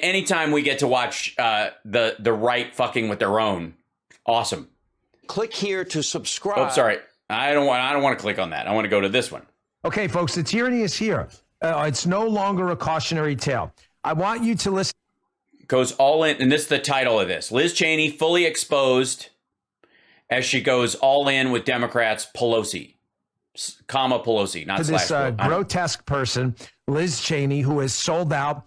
anytime we get to watch the right fucking with their own, awesome. Click here to subscribe. Oh, sorry. I don't want to click on that. I want to go to this one. Okay, folks, the tyranny is here. It's no longer a cautionary tale. I want you to listen. Goes all in, and this is the title of this. Liz Cheney fully exposed as she goes all in with Democrats, Pelosi, comma Pelosi, not to slash. This grotesque person, Liz Cheney, who has sold out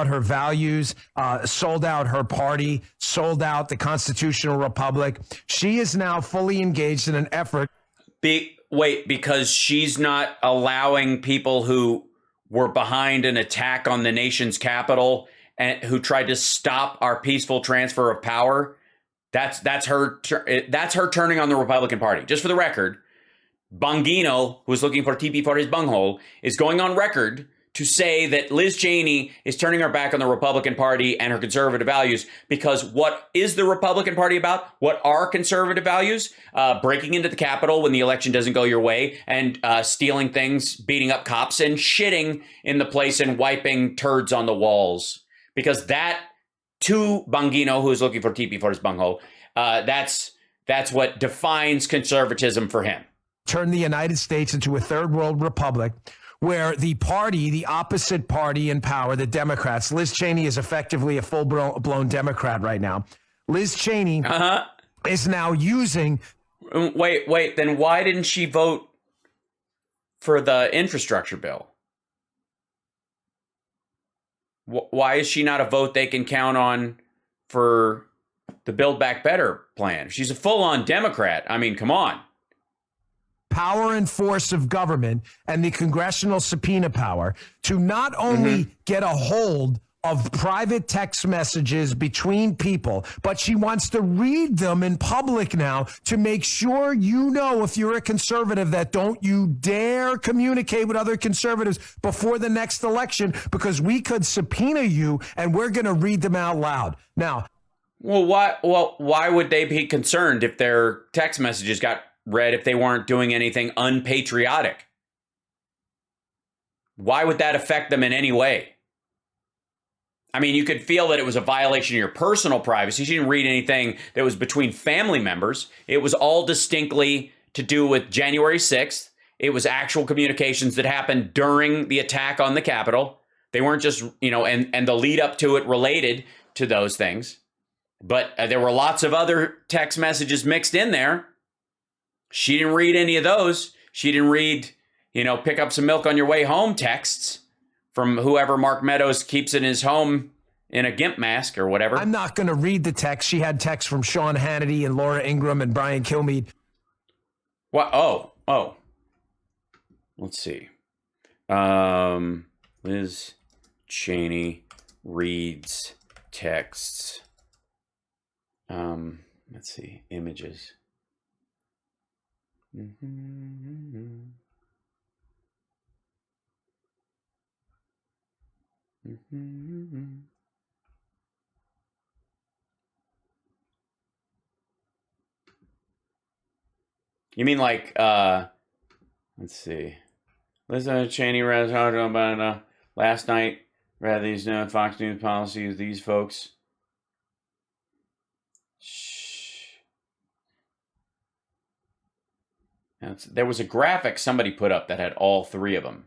her values, sold out her party, sold out the constitutional republic. She is now fully engaged in an effort. Because she's not allowing people who were behind an attack on the nation's capital and who tried to stop our peaceful transfer of power. That's her turning on the Republican Party. Just for the record, Bongino, who's looking for TP for his bunghole, is going on record to say that Liz Cheney is turning her back on the Republican Party and her conservative values, because what is the Republican Party about? What are conservative values? Breaking into the Capitol when the election doesn't go your way, and stealing things, beating up cops, and shitting in the place and wiping turds on the walls. Because that, to Bongino, who is looking for TP for his bunghole, that's what defines conservatism for him. Turn the United States into a third world republic, where the party, the opposite party in power, the Democrats, Liz Cheney is effectively a full-blown Democrat right now. Liz Cheney is now using... Wait, then why didn't she vote for the infrastructure bill? Why is she not a vote they can count on for the Build Back Better plan? She's a full-on Democrat. I mean, come on. Power and force of government and the congressional subpoena power to not only get a hold of private text messages between people, but she wants to read them in public now to make sure you know, if you're a conservative, that don't you dare communicate with other conservatives before the next election, because we could subpoena you and we're going to read them out loud. Now, why would they be concerned if their text messages got read if they weren't doing anything unpatriotic? Why would that affect them in any way? I mean, you could feel that it was a violation of your personal privacy. She didn't read anything that was between family members. It was all distinctly to do with January 6th. It was actual communications that happened during the attack on the Capitol. They weren't just, and the lead up to it related to those things. But there were lots of other text messages mixed in there. She didn't read any of those. She didn't read, pick up some milk on your way home texts from whoever Mark Meadows keeps in his home in a GIMP mask or whatever. I'm not going to read the text. She had texts from Sean Hannity and Laura Ingraham and Brian Kilmeade. What? Oh. Let's see. Liz Cheney reads texts. Let's see. Images. You mean like, let's see. Liz Cheney read about last night, read these Fox News policies, these folks. There was a graphic somebody put up that had all three of them.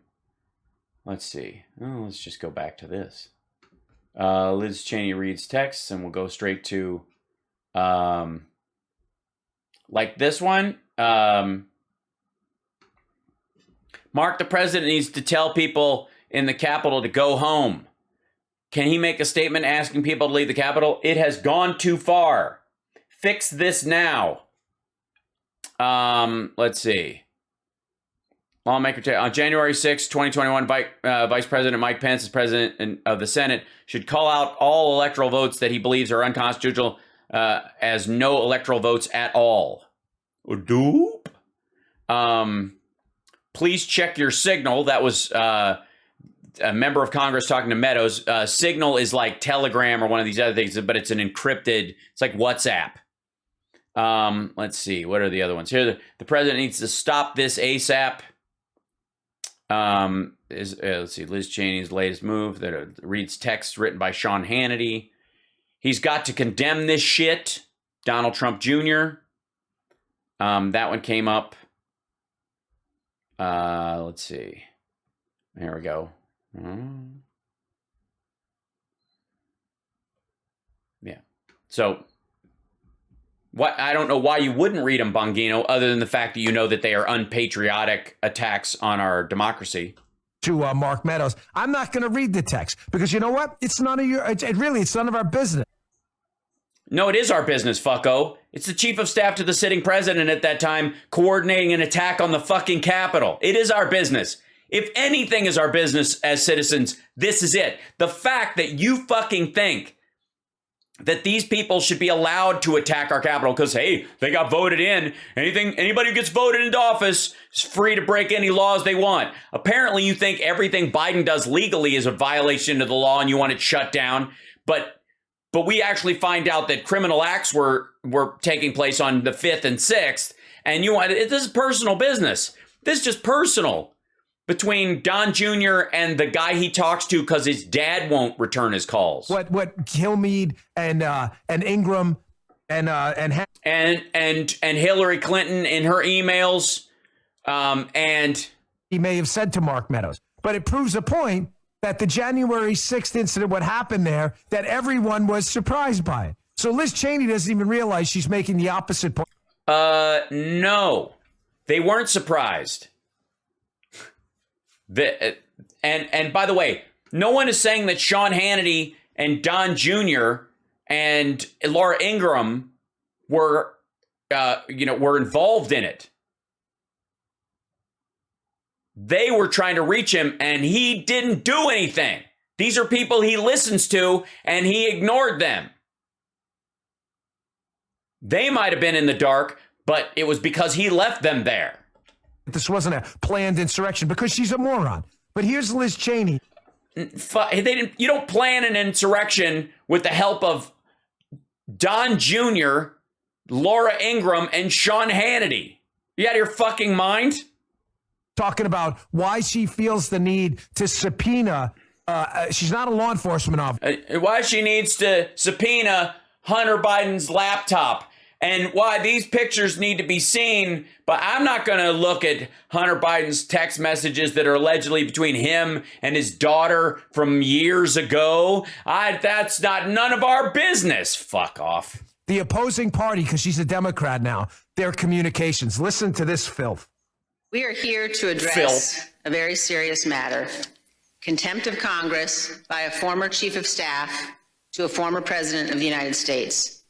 Let's see. Oh, let's just go back to this. Liz Cheney reads texts, and we'll go straight to, like this one. Mark, the president needs to tell people in the Capitol to go home. Can he make a statement asking people to leave the Capitol? It has gone too far. Fix this now. Let's see. Lawmaker on January 6, 2021, Vice President Mike Pence, as president of the Senate, should call out all electoral votes that he believes are unconstitutional as no electoral votes at all. Doop. Please check your Signal. That was a member of Congress talking to Meadows. Signal is like Telegram or one of these other things, but it's an encrypted, it's like WhatsApp. Let's see. What are the other ones? Here, the president needs to stop this ASAP. Let's see, Liz Cheney's latest move that reads text written by Sean Hannity. He's got to condemn this shit. Donald Trump Jr. That one came up. Let's see. There we go. Yeah. So, what? I don't know why you wouldn't read them, Bongino, other than the fact that you know that they are unpatriotic attacks on our democracy. To Mark Meadows, I'm not going to read the text because you know what? It's none of your. It's none of our business. No, it is our business, fucko. It's the chief of staff to the sitting president at that time coordinating an attack on the fucking Capitol. It is our business. If anything is our business as citizens, this is it. The fact that you fucking think that these people should be allowed to attack our Capitol because, hey, they got voted in. Anybody who gets voted into office is free to break any laws they want. Apparently, you think everything Biden does legally is a violation of the law and you want it shut down. But we actually find out that criminal acts were taking place on the 5th and 6th. And this is personal business. This is just personal between Don Jr. and the guy he talks to because his dad won't return his calls. What Kilmeade and Ingram and Hillary Clinton in her emails and he may have said to Mark Meadows. But it proves a point that the January 6th incident, what happened there, that everyone was surprised by it. So Liz Cheney doesn't even realize she's making the opposite point. No, they weren't surprised. And by the way, no one is saying that Sean Hannity and Don Jr. and Laura Ingraham were involved in it. They were trying to reach him and he didn't do anything. These are people he listens to and he ignored them. They might have been in the dark, but it was because he left them there. This wasn't a planned insurrection because she's a moron. But here's Liz Cheney. You don't plan an insurrection with the help of Don Jr., Laura Ingraham, and Sean Hannity. You out of your fucking mind? Talking about why she feels the need to subpoena. She's not a law enforcement officer. Why she needs to subpoena Hunter Biden's laptop and why these pictures need to be seen. But I'm not going to look at Hunter Biden's text messages that are allegedly between him and his daughter from years ago. That's none of our business. Fuck off. The opposing party, because she's a Democrat now, their communications. Listen to this filth. We are here to address a very serious matter. Contempt of Congress by a former chief of staff to a former president of the United States.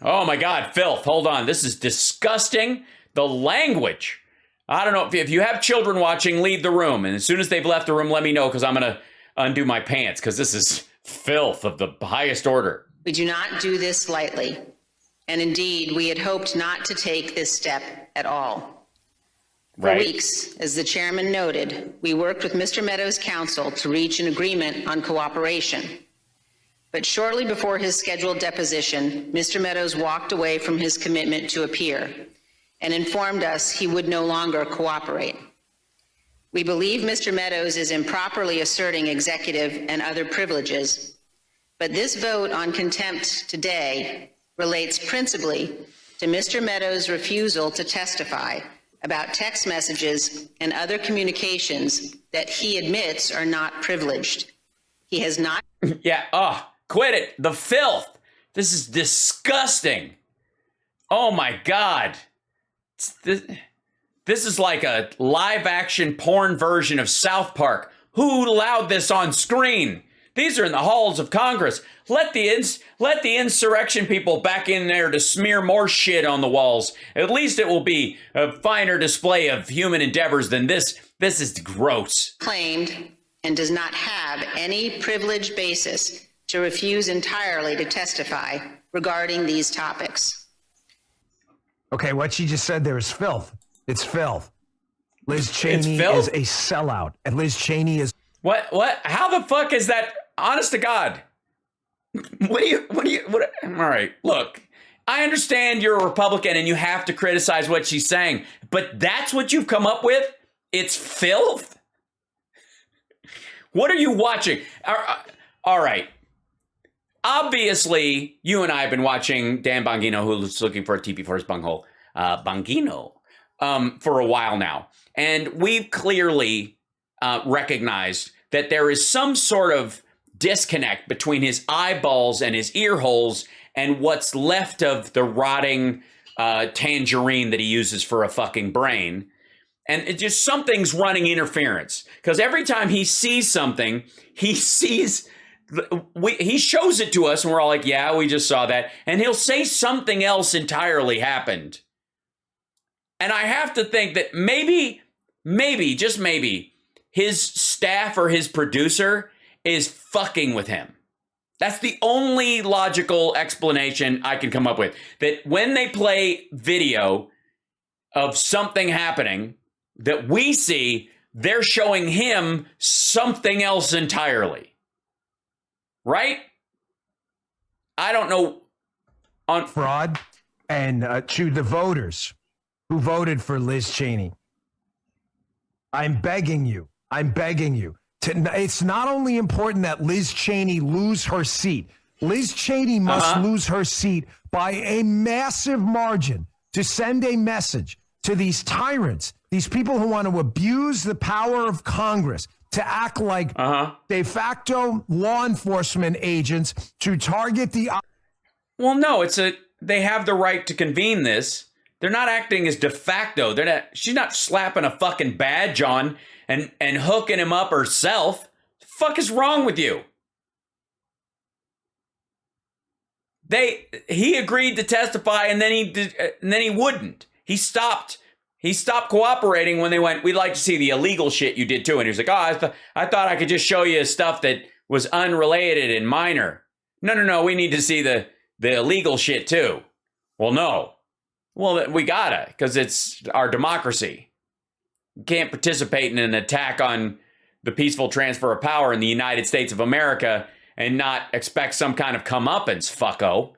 Oh my God, filth. Hold on. This is disgusting. The language. I don't know. If you have children watching, leave the room. And as soon as they've left the room, let me know because I'm going to undo my pants because this is filth of the highest order. We do not do this lightly. And indeed, we had hoped not to take this step at all. For weeks, as the chairman noted, we worked with Mr. Meadows' counsel to reach an agreement on cooperation. But shortly before his scheduled deposition, Mr. Meadows walked away from his commitment to appear and informed us he would no longer cooperate. We believe Mr. Meadows is improperly asserting executive and other privileges, but this vote on contempt today relates principally to Mr. Meadows' refusal to testify about text messages and other communications that he admits are not privileged. He has not. Yeah, quit it. The filth. This is disgusting. Oh my God. This is like a live action porn version of South Park. Who allowed this on screen? These are in the halls of Congress. Let the insurrection people back in there to smear more shit on the walls. At least it will be a finer display of human endeavors than this. This is gross. Claimed and does not have any privileged basis to refuse entirely to testify regarding these topics. Okay, what she just said there is filth. It's filth. Liz Cheney is a sellout. And Liz Cheney is... What? How the fuck is that? Honest to God. What? All right, look. I understand you're a Republican and you have to criticize what she's saying, but that's what you've come up with? It's filth? What are you watching? All right. Obviously, you and I have been watching Dan Bongino, who's looking for a TP for his bunghole, Bongino, for a while now. And we've clearly recognized that there is some sort of disconnect between his eyeballs and his ear holes and what's left of the rotting tangerine that he uses for a fucking brain. And it just something's running interference, because every time he sees something, he shows it to us and we're all like, yeah, we just saw that. And he'll say something else entirely happened. And I have to think that maybe, just maybe, his staff or his producer is fucking with him. That's the only logical explanation I can come up with. That when they play video of something happening that we see, they're showing him something else entirely. Right? I don't know. On fraud and to the voters who voted for Liz Cheney, I'm begging you. It's not only important that Liz Cheney lose her seat. Liz Cheney must lose her seat by a massive margin to send a message to these tyrants, these people who want to abuse the power of Congress, to act like de facto law enforcement agents to target the... Well, no, they have the right to convene this. They're not acting as de facto. She's not slapping a fucking badge on and hooking him up herself. The fuck is wrong with you? He agreed to testify and then he wouldn't. He stopped cooperating when they went, we'd like to see the illegal shit you did too. And he was like, I thought I could just show you stuff that was unrelated and minor. No, we need to see the illegal shit too. Well, no. Well, we gotta, because it's our democracy. You can't participate in an attack on the peaceful transfer of power in the United States of America and not expect some kind of comeuppance, fucko.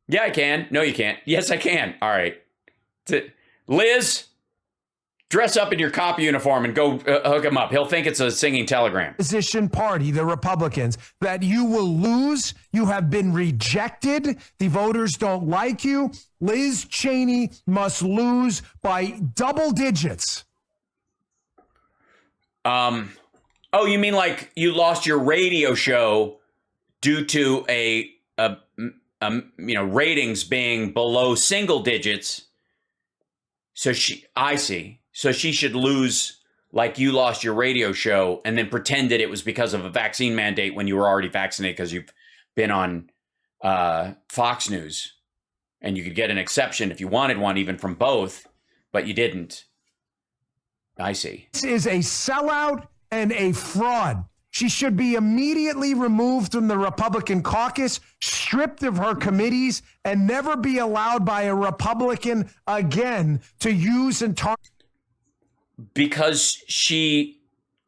Yeah, I can. No, you can't. Yes, I can. All right. Liz, dress up in your cop uniform and go hook him up. He'll think it's a singing telegram. Opposition party, the Republicans, that you will lose. You have been rejected. The voters don't like you. Liz Cheney must lose by double digits. Oh, you mean like you lost your radio show due to a ratings being below single digits? I see. So she should lose like you lost your radio show and then pretend that it was because of a vaccine mandate when you were already vaccinated because you've been on Fox News and you could get an exception if you wanted one, even from both, but you didn't. I see. This is a sellout and a fraud. She should be immediately removed from the Republican caucus, stripped of her committees, and never be allowed by a Republican again to use and target. Because she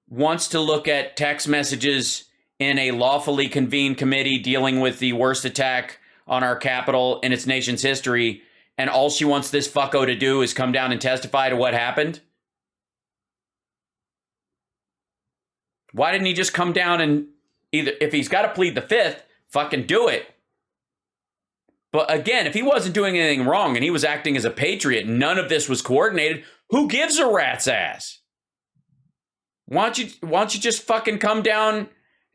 wants to look at text messages in a lawfully convened committee dealing with the worst attack on our Capitol in its nation's history, and all she wants this fucko to do is come down and testify to what happened? Why didn't he just come down and either, if he's got to plead the fifth, fucking do it? But again, if he wasn't doing anything wrong and he was acting as a patriot, none of this was coordinated, who gives a rat's ass? Why don't you just fucking come down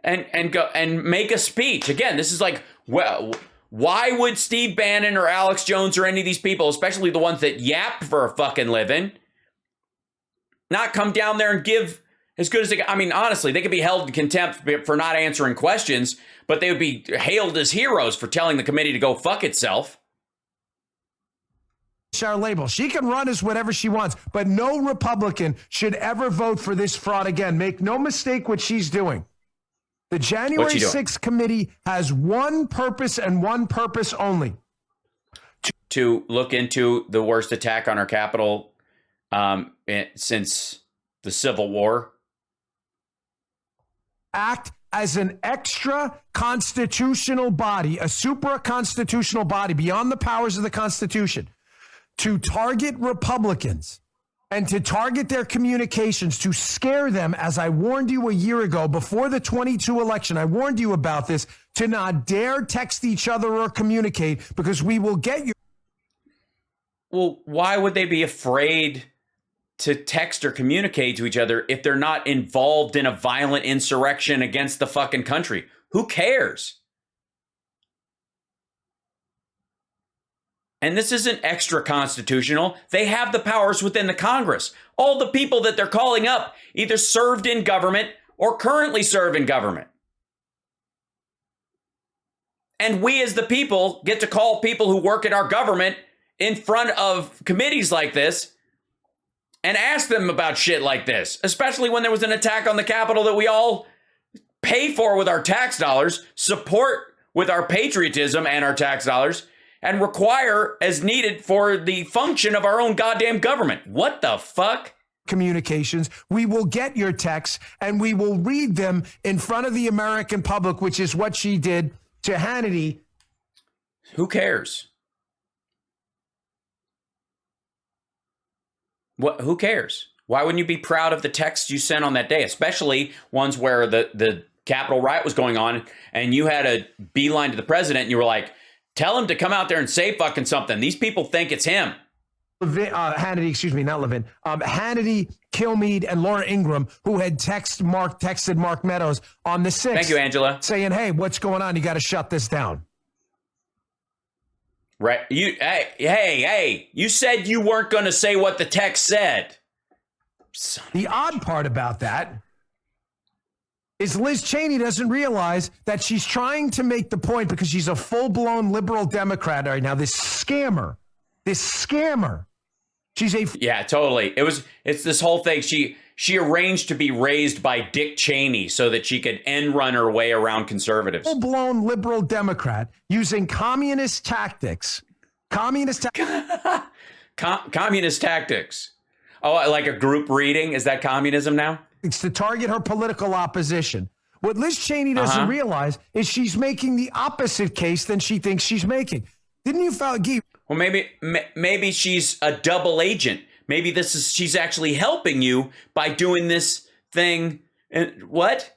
and go and make a speech? Again, this is like, well, why would Steve Bannon or Alex Jones or any of these people, especially the ones that yap for a fucking living, not come down there and give as good as they, I mean, honestly, they could be held in contempt for not answering questions, but they would be hailed as heroes for telling the committee to go fuck itself. Our label. She can run as whatever she wants, but no Republican should ever vote for this fraud again. Make no mistake what she's doing. The January 6th committee has one purpose and one purpose only. To look into the worst attack on our Capitol since the Civil War. Act as an extra constitutional body, a supra-constitutional body beyond the powers of the Constitution, to target Republicans and to target their communications to scare them, as I warned you a year ago before the 22 election. I warned you about this, to not dare text each other or communicate, because we will get you. Well, why would they be afraid to text or communicate to each other if they're not involved in a violent insurrection against the fucking country? Who cares? And this isn't extra constitutional. They have the powers within the Congress. All the people that they're calling up either served in government or currently serve in government. And we as the people get to call people who work in our government in front of committees like this and ask them about shit like this, especially when there was an attack on the Capitol that we all pay for with our tax dollars, support with our patriotism and our tax dollars, and require as needed for the function of our own goddamn government. What the fuck? Communications. We will get your texts and we will read them in front of the American public, which is what she did to Hannity. Who cares? Who cares? Why wouldn't you be proud of the texts you sent on that day, especially ones where the Capitol riot was going on and you had a beeline to the president and you were like, tell him to come out there and say fucking something. These people think it's him. Hannity, excuse me, not Levin. Hannity, Kilmeade, and Laura Ingraham, who had texted Mark Meadows on the 6th. Thank you, Angela. Saying, hey, what's going on? You got to shut this down. Right. Hey, you said you weren't going to say what the text said. The odd part about that is Liz Cheney doesn't realize that she's trying to make the point, because she's a full-blown liberal Democrat right now, this scammer. Yeah, totally. It's this whole thing. She arranged to be raised by Dick Cheney so that she could end run her way around conservatives. Full-blown liberal Democrat using communist tactics. Communist tactics. Oh, like a group reading? Is that communism now? It's to target her political opposition. What Liz Cheney doesn't realize is she's making the opposite case than she thinks she's making. Didn't you file Guy? Well, maybe she's a double agent. Maybe she's actually helping you by doing this thing. And what?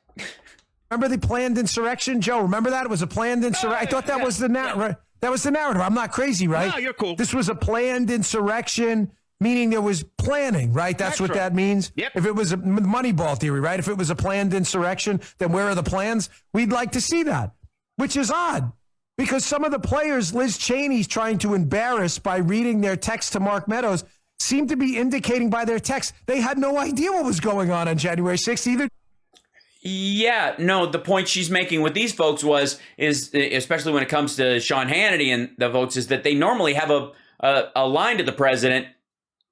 Remember the planned insurrection, Joe? Remember that? It was a planned insurrection. I thought that was the narrative. That was the narrative. I'm not crazy, right? No, you're cool. This was a planned insurrection, meaning there was planning, right? That's what that means. Yep. If it was a Moneyball theory, right? If it was a planned insurrection, then where are the plans? We'd like to see that, which is odd, because some of the players Liz Cheney's trying to embarrass by reading their text to Mark Meadows seem to be indicating by their text they had no idea what was going on January 6th either. Yeah, no, the point she's making with these folks is especially when it comes to Sean Hannity and the votes, is that they normally have a line to the president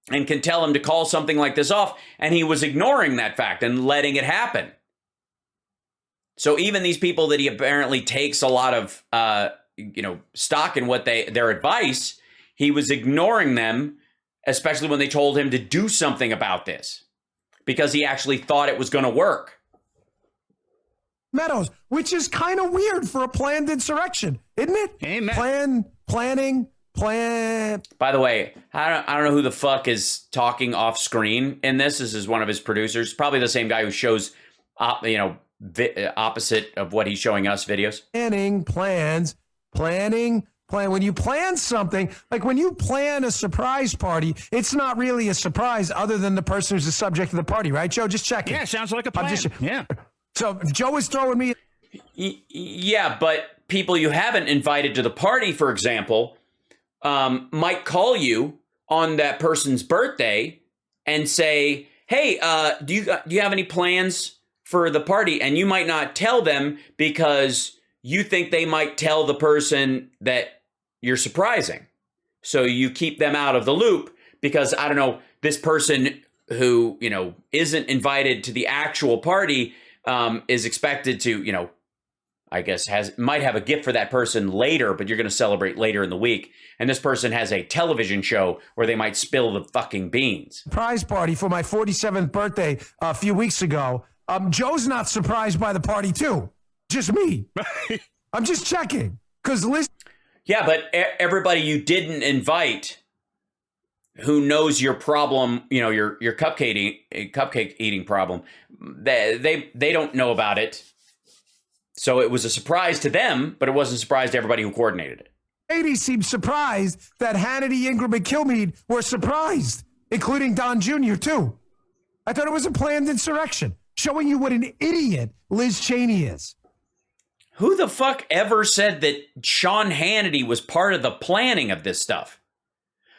and can tell him to call something like this off, and he was ignoring that fact and letting it happen. So even these people that he apparently takes a lot of stock in what their advice, he was ignoring them, especially when they told him to do something about this, because he actually thought it was going to work. Meadows, which is kind of weird for a planned insurrection, isn't it? Amen. Planning. By the way, I don't know who the fuck is talking off screen in this. This is one of his producers, probably the same guy who shows, opposite of what he's showing us videos. Planning. When you plan something, like when you plan a surprise party, it's not really a surprise other than the person who's the subject of the party, right, Joe? Just checking. Yeah, sounds like a plan. Yeah. So if Joe is throwing me. Yeah, but people you haven't invited to the party, for example, might call you on that person's birthday and say, hey, do you have any plans for the party? And you might not tell them because you think they might tell the person that you're surprising. So you keep them out of the loop because, I don't know, this person who, isn't invited to the actual party is expected to, I guess might have a gift for that person later, but you're going to celebrate later in the week. And this person has a television show where they might spill the fucking beans. Surprise party for my 47th birthday a few weeks ago. Joe's not surprised by the party too. Just me. I'm just checking. Because Liz. Yeah, but everybody you didn't invite who knows your problem, your cupcake eating problem. They don't know about it. So it was a surprise to them, but it wasn't a surprise to everybody who coordinated it. Cheney seemed surprised that Hannity, Ingram, and Kilmeade were surprised, including Don Jr., too. I thought it was a planned insurrection, showing you what an idiot Liz Cheney is. Who the fuck ever said that Sean Hannity was part of the planning of this stuff?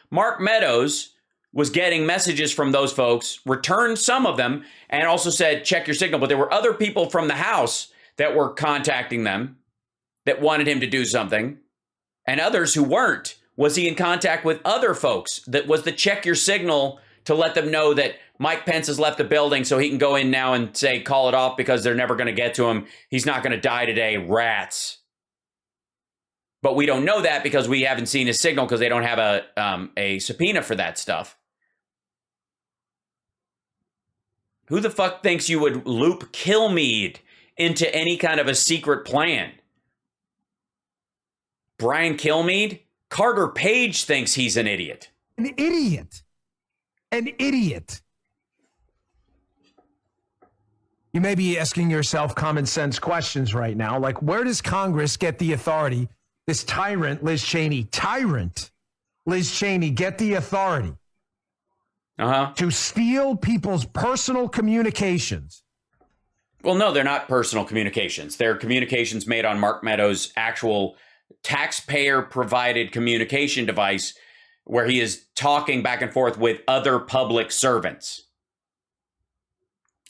Mark Meadows was getting messages from those folks, returned some of them, and also said, check your signal. But there were other people from the House that were contacting them that wanted him to do something, and others who weren't. Was he in contact with other folks that was the check your signal to let them know that Mike Pence has left the building so he can go in now and say, call it off because they're never going to get to him. He's not going to die today. Rats. But we don't know that because we haven't seen his signal because they don't have a subpoena for that stuff. Who the fuck thinks you would loop Kilmeade into any kind of a secret plan? Brian Kilmeade? Carter Page thinks he's an idiot. An idiot. An idiot. You may be asking yourself common sense questions right now, like where does Congress get the authority, this tyrant Liz Cheney, get the authority to steal people's personal communications? Well, no, they're not personal communications. They're communications made on Mark Meadows' actual taxpayer-provided communication device where he is talking back and forth with other public servants.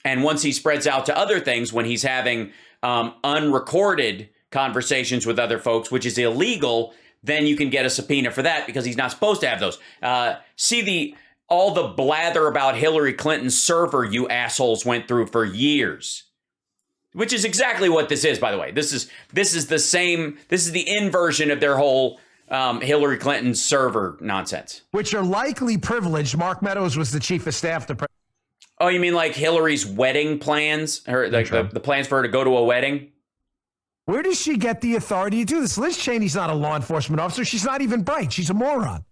And once he spreads out to other things, when he's having unrecorded conversations with other folks, which is illegal, then you can get a subpoena for that because he's not supposed to have those. All the blather about Hillary Clinton's server you assholes went through for years. Which is exactly what this is, by the way. This is the inversion of their whole Hillary Clinton server nonsense. Which are likely privileged. Mark Meadows was the chief of staff to Oh, you mean like Hillary's wedding plans? The plans for her to go to a wedding? Where does she get the authority to do this? Liz Cheney's not a law enforcement officer. She's not even bright. She's a moron.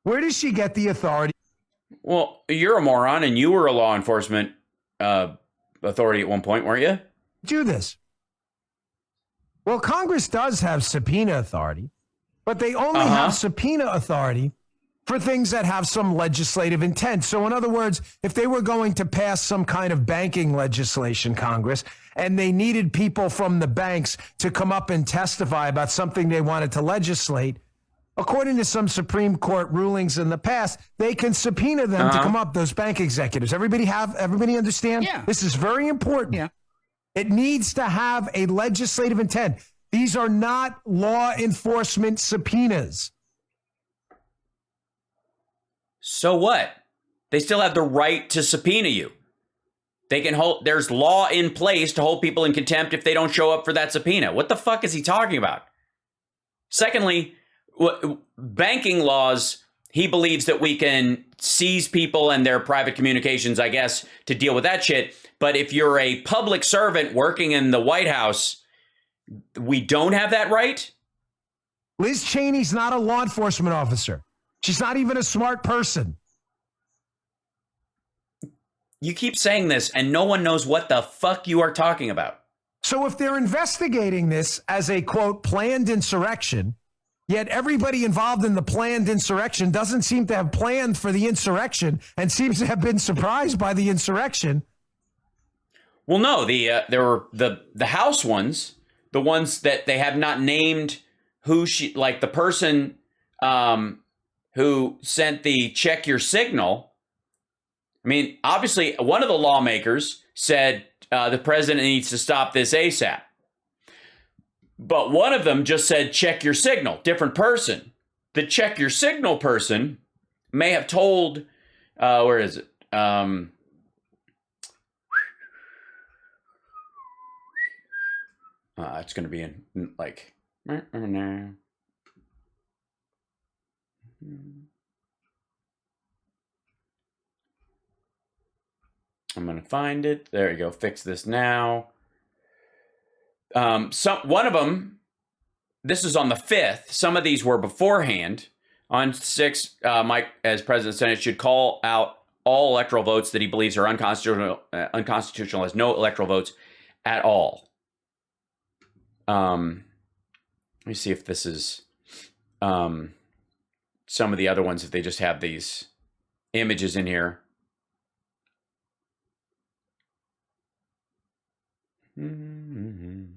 Where does she get the authority? Well, you're a moron, and you were a law enforcement authority at one point, weren't you? Do this. Well, Congress does have subpoena authority, but they only have subpoena authority for things that have some legislative intent. So in other words, if they were going to pass some kind of banking legislation, Congress, and they needed people from the banks to come up and testify about something they wanted to legislate, according to some Supreme Court rulings in the past, they can subpoena them to come up, those bank executives. Everybody understand? Yeah. This is very important. Yeah. It needs to have a legislative intent. These are not law enforcement subpoenas. So what? They still have the right to subpoena you. They can hold. There's law in place to hold people in contempt if they don't show up for that subpoena. What the fuck is he talking about? Secondly, banking laws, he believes that we can seize people and their private communications, I guess, to deal with that shit. But if you're a public servant working in the White House, we don't have that right? Liz Cheney's not a law enforcement officer. She's not even a smart person. You keep saying this, and no one knows what the fuck you are talking about. So if they're investigating this as a, quote, planned insurrection, yet everybody involved in the planned insurrection doesn't seem to have planned for the insurrection and seems to have been surprised by the insurrection. Well, no, there were the House ones, the ones that they have not named who like the person who sent the check your signal. I mean, obviously, one of the lawmakers said the president needs to stop this ASAP. But one of them just said, check your signal, different person. The check your signal person may have told, where is it? It's going to be in like, I'm going to find it. There you go. Fix this now. One of them, this is on the 5th. Some of these were beforehand. On 6, Mike, as president of the Senate, should call out all electoral votes that he believes are unconstitutional, has no electoral votes at all. Let me see if this is some of the other ones, if they just have these images in here. Womp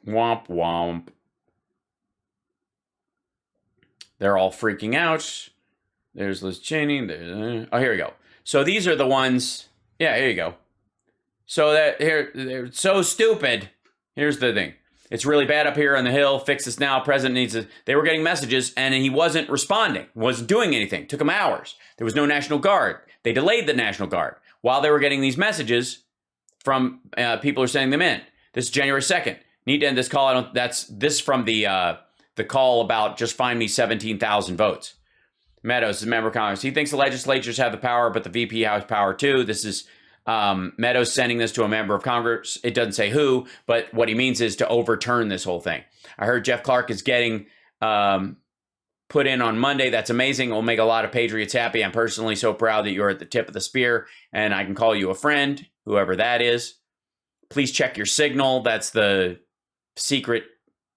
womp. They're all freaking out. There's Liz Cheney. Oh, here we go. So these are the ones. Yeah, here you go. So that here, they're so stupid. Here's the thing. It's really bad up here on the Hill. Fix this now. President needs to. They were getting messages and he wasn't responding, wasn't doing anything. Took him hours. There was no National Guard. They delayed the National Guard while they were getting these messages from people who are sending them in. This is January 2nd. Need to end this call. That's this from the call about just find me 17,000 votes. Meadows is a member of Congress. He thinks the legislatures have the power, but the VP has power too. This is Meadows sending this to a member of Congress. It doesn't say who, but what he means is to overturn this whole thing. I heard Jeff Clark is getting put in on Monday. That's amazing. It will make a lot of patriots happy. I'm personally so proud that you're at the tip of the spear, and I can call you a friend, whoever that is. Please check your Signal. That's the secret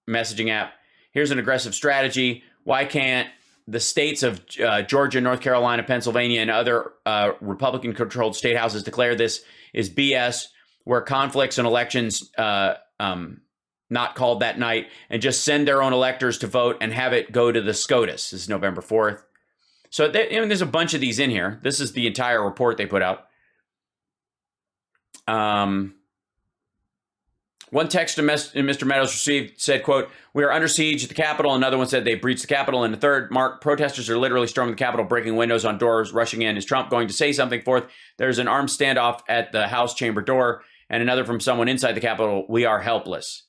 messaging app. Here's an aggressive strategy. Why can't the states of Georgia, North Carolina, Pennsylvania, and other Republican-controlled state houses declare this is BS, where conflicts and elections not called that night, and just send their own electors to vote and have it go to the SCOTUS? This is November 4th. So there's a bunch of these in here. This is the entire report they put out. One text Mr. Meadows received said, quote, "We are under siege at the Capitol." Another one said they breached the Capitol. And the third, Mark, protesters are literally storming the Capitol, breaking windows on doors, rushing in. Is Trump going to say something? Fourth, there's an armed standoff at the House chamber door. And another from someone inside the Capitol, "We are helpless.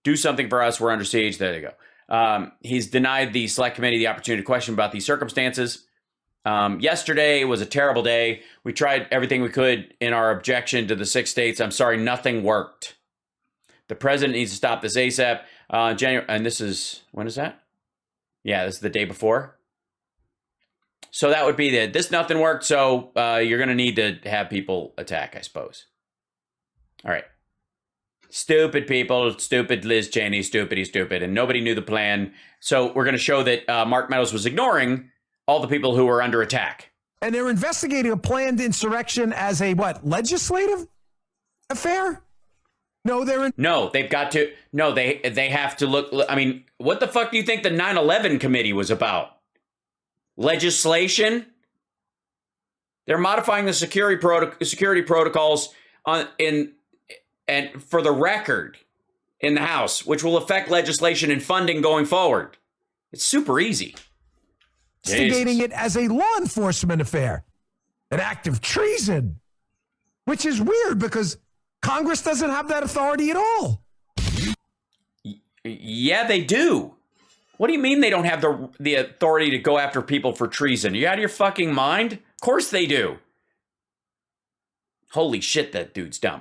Do something for us. We're under siege." There you go. He's denied the select committee the opportunity to question about these circumstances. Yesterday was a terrible day. We tried everything we could in our objection to the 6 states. I'm sorry, nothing worked. The president needs to stop this ASAP. January, and this is, when is that? Yeah, this is the day before. So that would be this nothing worked. So you're going to need to have people attack, I suppose. All right. Stupid people, stupid Liz Cheney, stupid. And nobody knew the plan. So we're going to show that Mark Meadows was ignoring all the people who were under attack. And they're investigating a planned insurrection as a what? Legislative affair? No, they've got to. No, they have to look. I mean, what the fuck do you think the 9/11 committee was about? Legislation? They're modifying the security protocols and for the record in the House, which will affect legislation and funding going forward. It's super easy. Investigating it as a law enforcement affair, an act of treason, which is weird because Congress doesn't have that authority at all. Yeah, they do. What do you mean they don't have the authority to go after people for treason? Are you out of your fucking mind? Of course they do. Holy shit, that dude's dumb.